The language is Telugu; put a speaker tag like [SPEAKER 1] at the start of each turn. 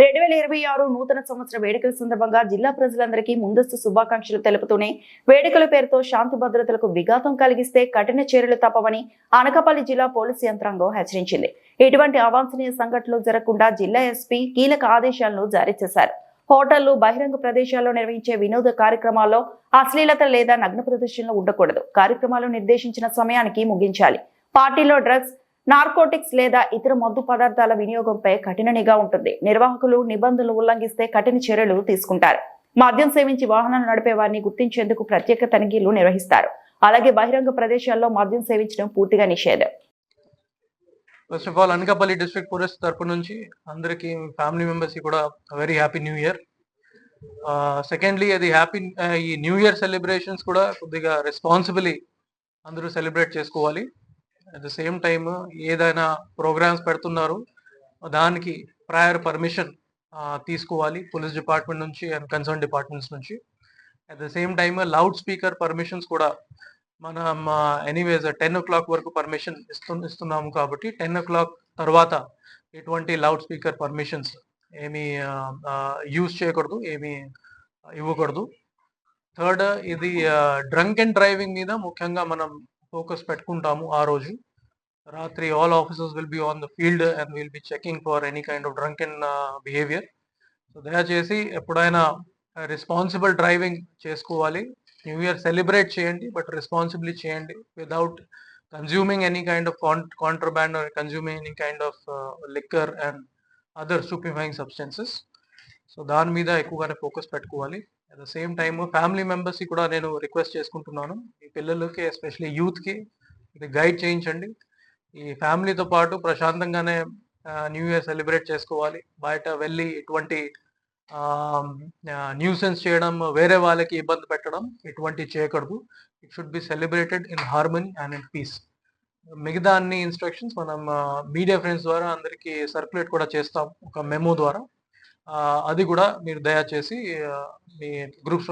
[SPEAKER 1] 2026 నూతన సంవత్సర వేడుకల సందర్భంగా జిల్లా ప్రజలందరికీ ముందస్తు శుభాకాంక్షలు తెలుపుతూనే వేడుకల పేరుతో శాంతి భద్రతలకు విఘాతం కలిగిస్తే కఠిన చర్యలు తప్పవని అనకాపల్లి జిల్లా పోలీసు యంత్రాంగం హెచ్చరించింది. ఇటువంటి అవాంఛనీయ సంఘటనలు జరగకుండా జిల్లా ఎస్పీ కీలక ఆదేశాలను జారీ చేశారు. హోటళ్లు, బహిరంగ ప్రదేశాల్లో నిర్వహించే వినోద కార్యక్రమాల్లో అశ్లీలత లేదా నగ్న ప్రదర్శనలు ఉండకూడదు. కార్యక్రమాలు నిర్దేశించిన సమయానికి ముగించాలి. పార్టీలో డ్రగ్స్, నార్కోటిక్స్ లేదా ఇతర మత్తు పదార్థాల వినియోగంపై కఠిన నిఘా ఉంటుంది. నిర్వాహకులు నిబంధనలు ఉల్లంఘిస్తే కఠిన చర్యలు తీసుకుంటారు. మద్యం సేవించి వాహనాలు నడిపే వారిని గుర్తించేందుకు ప్రత్యేక తనిఖీలు నిర్వహిస్తారు. అలాగే బహిరంగ ప్రదేశాల్లో మద్యం సేవించడం పూర్తిగా నిషేధం.
[SPEAKER 2] First of all Anakapalli district police తరపు నుంచి అందరికి ఫ్యామిలీ మెంబర్స్ కి కూడా very happy new year. Secondly అది హ్యాపీ ఈ న్యూ ఇయర్ సెలబ్రేషన్స్ కూడా కొద్దిగా రెస్పాన్సిబిలీ అందరూ సెలబ్రేట్ చేసుకోవాలి. అట్ ద సేమ్ టైమ్ ఏదైనా ప్రోగ్రామ్స్ పెడుతున్నారు దానికి ప్రయర్ పర్మిషన్ తీసుకోవాలి పోలీస్ డిపార్ట్మెంట్ నుంచి అండ్ కన్సర్న్ డిపార్ట్మెంట్స్ నుంచి. At the same time loud speaker permissions కూడా మనం ఎనీవేస్ 10 o'clock వరకు పర్మిషన్ ఇస్తున్నాము కాబట్టి 10 o'clock తర్వాత ఎటువంటి లౌడ్ స్పీకర్ పర్మిషన్స్ ఏమి యూజ్ చేయకూడదు, ఏమి ఇవ్వకూడదు. థర్డ్, ఇది డ్రంక్ అండ్ డ్రైవింగ్ మీద ముఖ్యంగా మనం ఫోకస్ పెట్టుకుంటాము. ఆ రోజు రాత్రి all officers will be on the field and will be checking for any kind of drunk and behaviour. So దయచేసి ఎప్పుడైనా రెస్పాన్సిబుల్ డ్రైవింగ్ చేసుకోవాలి. న్యూ ఇయర్ సెలబ్రేట్ చేయండి, బట్ రెస్పాన్సిబ్లీ చేయండి without consuming any kind of contraband or consuming any kind of liquor and other stupefying substances. So దాని మీద ఎక్కువగానే ఫోకస్ పెట్టుకోవాలి. At the same time family మెంబర్స్కి కూడా నేను రిక్వెస్ట్ చేసుకుంటున్నాను, ఈ పిల్లలకి ఎస్పెషలీ యూత్కి ఇది గైడ్ చేయించండి. ఈ ఫ్యామిలీతో పాటు ప్రశాంతంగానే న్యూ ఇయర్ సెలబ్రేట్ చేసుకోవాలి. బయట వెళ్ళి ఇటువంటి న్యూసెన్స్ చేయడం, వేరే వాళ్ళకి ఇబ్బంది పెట్టడం ఇటువంటి చేయకూడదు. It should be celebrated in harmony and in peace. మిగతా అన్ని ఇన్స్ట్రక్షన్స్ మనం మీడియా ఫ్రెండ్స్ ద్వారా అందరికీ సర్క్యులేట్ కూడా చేస్తాం ఒక మెమో ద్వారా. అది కూడా మీరు దయచేసి మీ గ్రూప్స్